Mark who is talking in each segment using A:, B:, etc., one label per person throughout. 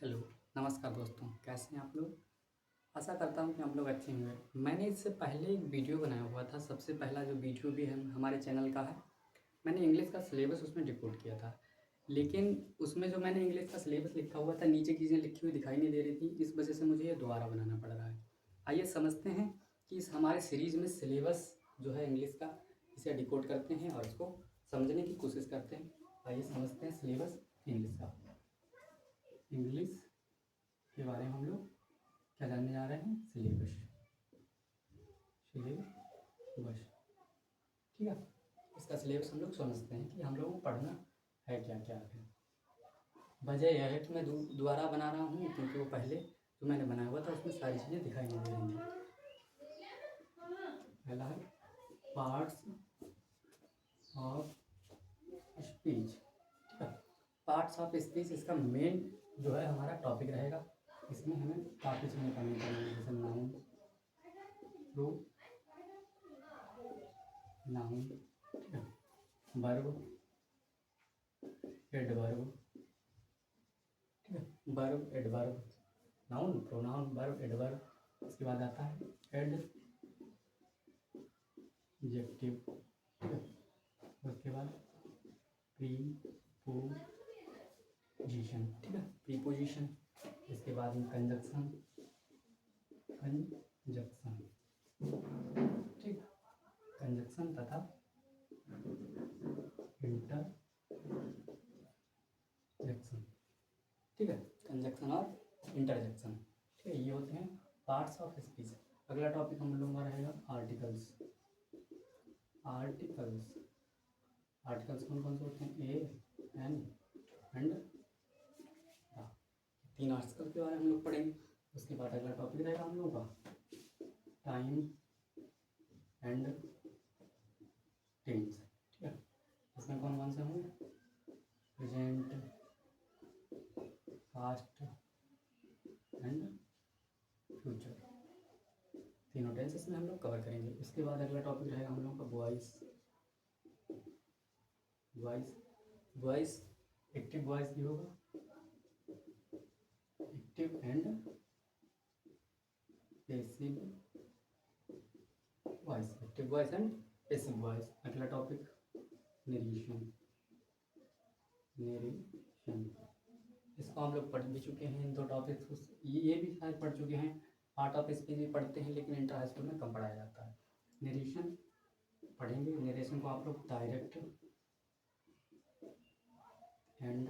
A: Hello, नमस्कार दोस्तों, कैसे हैं आप लोग? आशा करता हूँ कि आप लोग अच्छे होंगे। मैंने इससे पहले एक वीडियो बनाया हुआ था, सबसे पहला जो वीडियो भी है हमारे चैनल का है। मैंने इंग्लिश का सिलेबस उसमें डिकोड किया था, लेकिन उसमें जो मैंने इंग्लिश का सिलेबस लिखा हुआ था, नीचे चीज़ें लिखी हुई दिखाई नहीं दे रही थी, इस वजह से मुझे ये दोबारा बनाना पड़ रहा है। आइए समझते हैं कि इस हमारे सीरीज़ में सिलेबस जो है इंग्लिश का, इसे डिकोड करते हैं और इसको समझने की कोशिश करते हैं। आइए समझते हैं सिलेबस इंग्लिश का। इंग्लिश के बारे में हम लोग क्या जानने जा रहे हैं? सिलेबस। ठीक है, इसका सिलेबस हम लोग समझते हैं कि हम लोगों को पढ़ना है क्या क्या है। वजह यह है कि मैं दोबारा बना रहा हूँ क्योंकि वो पहले जो मैंने बनाया हुआ था उसमें सारी चीज़ें दिखाई नहीं दे रही थी। पहला है पार्ट्स ऑफ स्पीच। ठीक है, पार्ट्स ऑफ स्पीच इसका मेन जो है हमारा टॉपिक रहेगा। इसमें हमें काफ़ी चीज़ें पढ़नी पड़ेंगी, जैसे नाउन, प्रूफ, नाउन, ठीक है, वर्ब, एडवर्ब, ठीक है, verb, adverb, noun, pronoun, verb, adverb. इसके बाद आता है एडजेक्टिव, ठीक है, उसके बाद प्रीपोजिशन, ठीक है, प्रीपोजिशन। इसके बाद में कंजक्शन, ठीक, कंजक्शन तथा इंटरजेक्शन, ठीक है, कंजक्शन और इंटरजेक्शन, ठीक है, ये होते हैं पार्ट्स ऑफ स्पीच। अगला टॉपिक हम लोगों का रहेगा आर्टिकल्स। आर्टिकल्स आर्टिकल्स कौन कौन से होते हैं? ए, एन एंड द। तीन आर्टिकल के बारे में हम लोग पढ़ेंगे। उसके बाद अगला टॉपिक रहेगा हम लोगों का टाइम एंड टेंस, ठीक है, इसमें कौन कौन से होंगे? प्रेजेंट, पास्ट एंड फ्यूचर, तीनों टेंस इसमें हम लोग कवर करेंगे। इसके बाद अगला टॉपिक रहेगा हम लोगों का वॉइस। वॉइस एक्टिव वॉइस भी होगा, active and passive voice, active voice and passive voice. अगला टॉपिक नरेशन। इसको हम लोग पढ़ भी चुके हैं, इन दो टॉपिक्स ये भी शायद पढ़ चुके हैं। पार्ट ऑफ स्पीच भी पढ़ते हैं लेकिन इंटर हाई स्कूल में कम पढ़ाया जाता है। नरेशन पढ़ेंगे। नरेशन को आप लोग डायरेक्ट एंड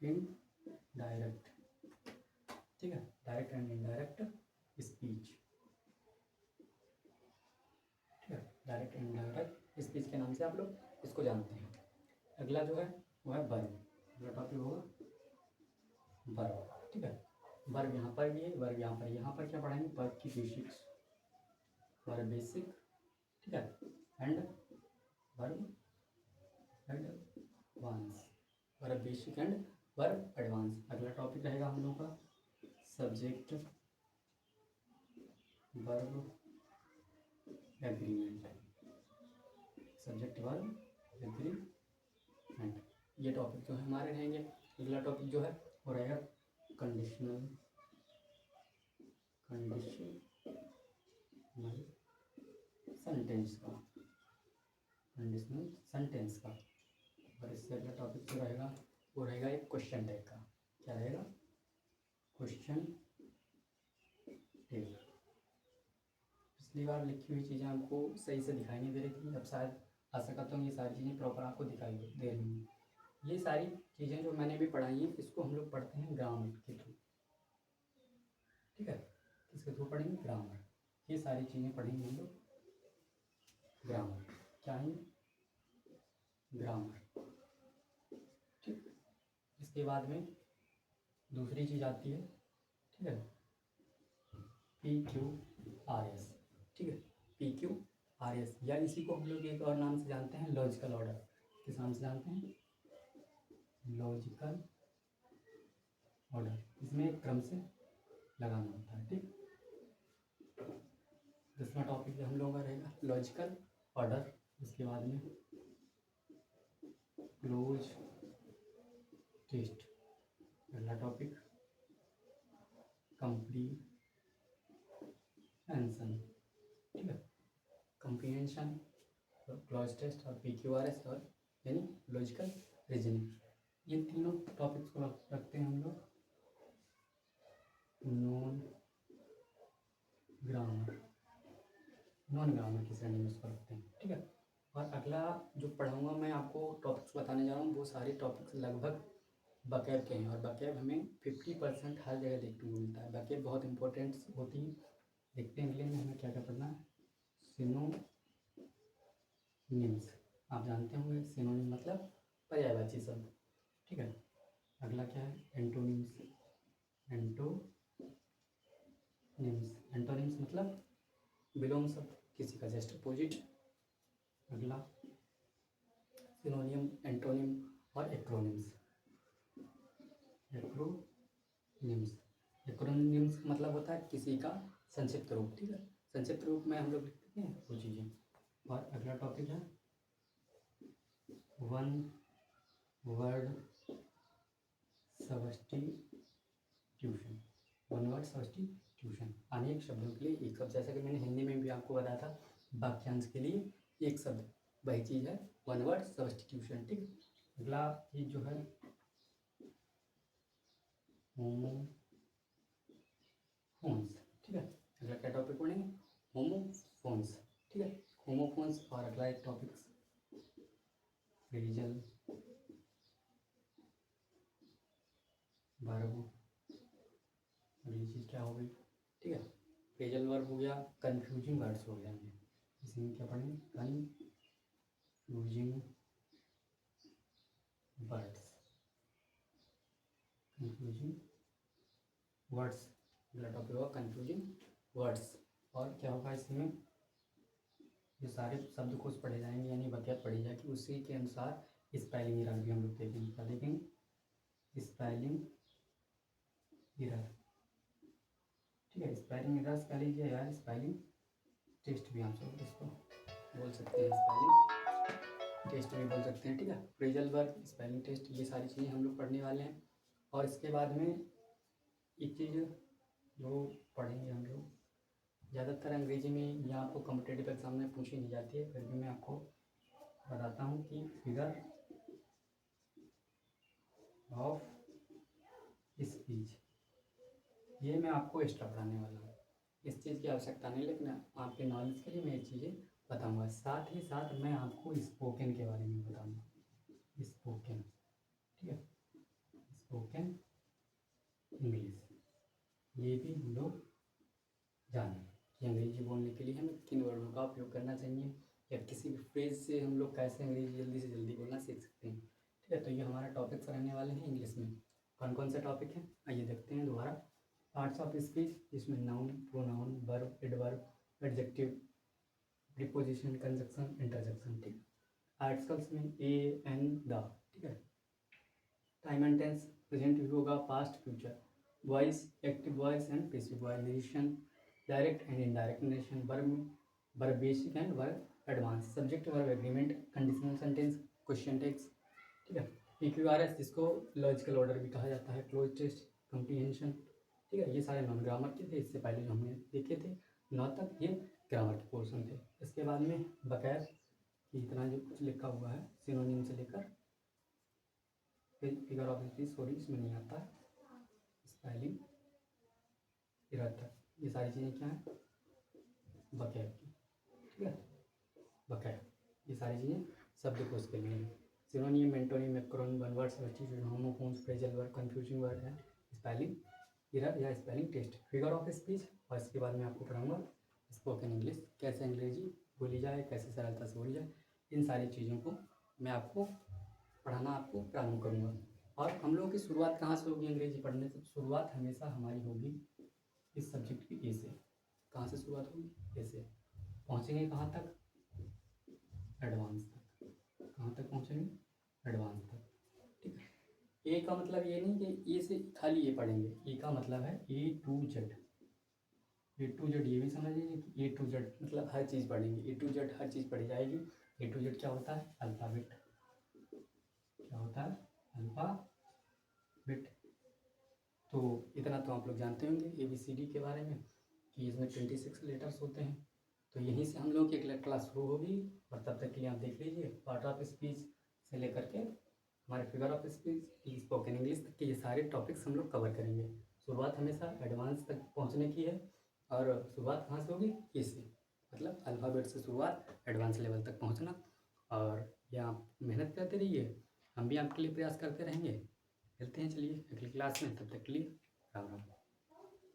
A: इनडायरेक्ट, ठीक है, डायरेक्ट एंड इनडायरेक्ट स्पीच, ठीक है, डायरेक्ट एंड इनडायरेक्ट स्पीच के नाम से आप लोग इसको जानते हैं। अगला जो है वो है वर्ब। अगला टॉपिक होगा वर्ब, ठीक है, वर्ब यहाँ पर भी है, वर्ब यहाँ पर क्या पढ़ेंगे? वर्ब की बेसिक्स, वर्ब बेसिक, ठीक है, and verb advance, verb basic and verb advance. अगला टॉपिक रहेगा हम लोगों का subject verb agreement, subject verb agreement, ये टॉपिक जो है हमारे रहेंगे। अगला टॉपिक जो है वो रहेगा कंडीशनल सेंटेंस का, कंडीशनल सेंटेंस का। और इससे अगला टॉपिक जो रहेगा वो रहेगा एक क्वेश्चन टैग का। क्या रहेगा? Question tag. पिछली बार लिखी हुई चीज़ें आपको सही से दिखाई नहीं दे रही थी, अब शायद आशा करता हूँ ये सारी चीज़ें प्रॉपर आपको दिखाई दे रही हैं। ये सारी चीज़ें जो मैंने भी पढ़ाई हैं इसको हम लोग पढ़ते हैं ग्रामर के थ्रू, ठीक है, किसके थ्रू पढ़ेंगे? ग्रामर। ये सारी चीज़ें पढ़ेंगे हम लोग ग्रामर। क्या है? ग्रामर, ठीक। इसके बाद में दूसरी चीज़ आती है, ठीक है, PQRS, ठीक है, PQRS या इसी को हम लोग एक और नाम से जानते हैं लॉजिकल ऑर्डर। किस नाम से जानते हैं? Logical order. इसमें एक क्रम से लगाना होता है, ठीक। दूसरा टॉपिक हम लोगों का रहेगा लॉजिकल ऑर्डर। उसके बाद में क्लोज टेस्ट, अगला टॉपिक कंप्रीहेंशन, ठीक है। कंप्रीहेंशन, क्लॉज टेस्ट और PQRS और यानी लॉजिकल रीजनिंग, ये तीनों टॉपिक्स को रखते हैं हम लोग नॉन ग्रामर की श्रेणी में उसको रखते हैं, ठीक है। और अगला जो पढ़ाऊँगा मैं आपको टॉपिक्स बताने जा रहा हूँ, वो सारे टॉपिक्स लगभग बकैब के हैं और बकैब हमें 50% हर जगह देखने को मिलता है। बकैब बहुत इंपॉर्टेंट होती है। देखते हैं अगले में हमें क्या क्या पढ़ना है। सिनोनिम्स, आप जानते होंगे सिनोनिम मतलब पर्यायवाची शब्द, ठीक है। अगला क्या है, एंटोनिम्स। एंटोनिम्स मतलब विलोम शब्द, किसी का जस्ट अपोजिट। अगला सिनोनियम, एंटोनिम और एक्रोनिम्स। एक्रोनिम्स का मतलब होता है किसी का संक्षिप्त रूप, ठीक है। संक्षिप्त रूप में हम लोग लिखते हैं वो चीज़ें। और अगला टॉपिक है वन वर्ड सब्स्टिट्यूशन। अनेक शब्दों के लिए एक शब्द, जैसा कि मैंने हिंदी में भी आपको बताया था, वाक्यांश के लिए एक शब्द, वही चीज़ है वन वर्ड सब्स्टिट्यूशन, ठीक। अगला चीज जो है होमोफोन्स, ठीक है। अगला क्या टॉपिक पढ़ेंगे, होमोफोन्स, ठीक है। होमोफोन्स। और अगला एक टॉपिक फ्रेजल वर्ब, अगली चीज़ क्या हो गई, ठीक है। फ्रेजल वर्ब हो गया, कन्फ्यूजिंग वर्ड्स हो गया। इसमें क्या पढ़ेंगे, कन्फ्यूजिंग वर्ड्स, अगला टॉपिक होगा कन्फ्यूजिंग वर्ड्स। और क्या होगा इसमें, जो सारे शब्दकोश पढ़े जाएंगे यानी वाक्यांश पढ़ी जाएगी, उसी के अनुसार स्पेलिंग एरर भी हम लोग देखेंगे। क्या देखेंगे, स्पेलिंग एरर, ठीक है। स्पेलिंग एरर्स कह लीजिए या स्पेलिंग टेस्ट भी हम सब इसको बोल सकते हैं, स्पेलिंग टेस्ट भी बोल सकते हैं, ठीक है। फ्रेजल वर्ब, स्पेलिंग टेस्ट, ये सारी चीज़ें हम लोग पढ़ने वाले हैं। और इसके बाद में एक चीज़ जो पढ़ेंगे हम लोग, ज़्यादातर अंग्रेजी में या आपको कॉम्पिटेटिव एग्जाम में पूछी नहीं जाती है, फिर भी मैं आपको बताता हूँ कि फिगर ऑफ स्पीच, ये मैं आपको एक्स्ट्रा पढ़ाने वाला हूँ। इस चीज़ की आवश्यकता नहीं, लेकिन आपके नॉलेज के लिए मैं ये चीज़ें बताऊँगा। साथ ही साथ मैं आपको स्पोकन के बारे में बताऊँगा, स्पोकन, ठीक है। स्पोकन इंग्लिश, ये भी हम लोग जानें कि अंग्रेजी बोलने के लिए हमें किन वर्डों का उपयोग करना चाहिए, या किसी भी फ्रेज से हम लोग कैसे अंग्रेजी जल्दी से जल्दी बोलना सीख सकते हैं, ठीक है। तो ये हमारा टॉपिक्स रहने वाले हैं इंग्लिश में। कौन कौन से टॉपिक हैं आइए देखते हैं दोबारा। पार्ट्स ऑफ स्पीच, जिसमें noun, pronoun, verb, adverb, adjective, preposition, conjunction, interjection, ठीक। आर्टिकल्स में ए, एन, द, ठीक है। टाइम एंड टेंस, प्रेजेंट भी होगा, past, future. Voice, active voice and passive voice. Narration, direct and indirect narration. Verb basic and verb advance. Subject verb agreement, conditional sentence, question text, ठीक है। PQRS, जिसको logical order भी कहा जाता है, cloze test, comprehension, ठीक है। ये सारे नॉन ग्रामर के थे, इससे पहले जो हमने देखे थे 9 तक, ये ग्रामर के पोर्शन थे। इसके बाद में बकाया कि इतना जो कुछ लिखा हुआ है, सिनोनिम से लेकर फिगर ऑफ स्पीच, सॉरी इसमें नहीं आता है, स्पेलिंग एरर तक, ये सारी चीज़ें क्या हैं, बकाया की, ठीक है। बकाया, ये सारी चीज़ें शब्दकोश के लिए। Synonym, antonym, acronym, one word substitution, homophones, phrasal word, confusing word and spelling error या spelling test, figure of speech. और इसके बाद मैं आपको पढ़ाऊँगा स्पोकन इंग्लिश, कैसे अंग्रेजी बोली जाए, कैसे सरलता से बोली जाए, इन सारी चीज़ों को मैं आपको पढ़ाना आपको प्रारंभ करूँगा। और हम लोगों की शुरुआत कहाँ से होगी अंग्रेजी पढ़ने से, शुरुआत हमेशा हमारी होगी इस सब्जेक्ट की ए से। कहाँ से शुरुआत होगी, ए से। पहुँचेंगे कहाँ तक, एडवांस तक। कहाँ तक पहुँचेंगे, एडवांस तक, ठीक है। ए का मतलब ये नहीं कि ए से खाली ये पढ़ेंगे, ए का मतलब है A to Z। A to Z ये भी समझ लीजिए कि A to Z मतलब हर चीज़ पढ़ेंगे, A to Z हर चीज़ पढ़ी जाएगी। A to Z क्या होता है, अल्फ़ाबेट, क्या होता है, अल्फ़ाबेट, तो इतना तो आप लोग जानते होंगे ABCD के बारे में कि इसमें 26 लेटर्स होते हैं। तो यहीं से हम लोग की एक क्लास शुरू होगी और तब तक के लिए आप देख लीजिए पार्ट ऑफ स्पीच से लेकर के हमारे figure of speech, spoken English तक के ये सारे टॉपिक्स हम लोग कवर करेंगे। शुरुआत हमेशा एडवांस तक पहुंचने की है और शुरुआत कहाँ से होगी, ए से, मतलब अल्फ़ाबेट से शुरुआत, एडवांस लेवल तक पहुंचना। और ये आप मेहनत करते रहिए, हम भी आपके लिए प्रयास करते रहेंगे। मिलते हैं चलिए अगली क्लास में, तब तक के लिए राम राम।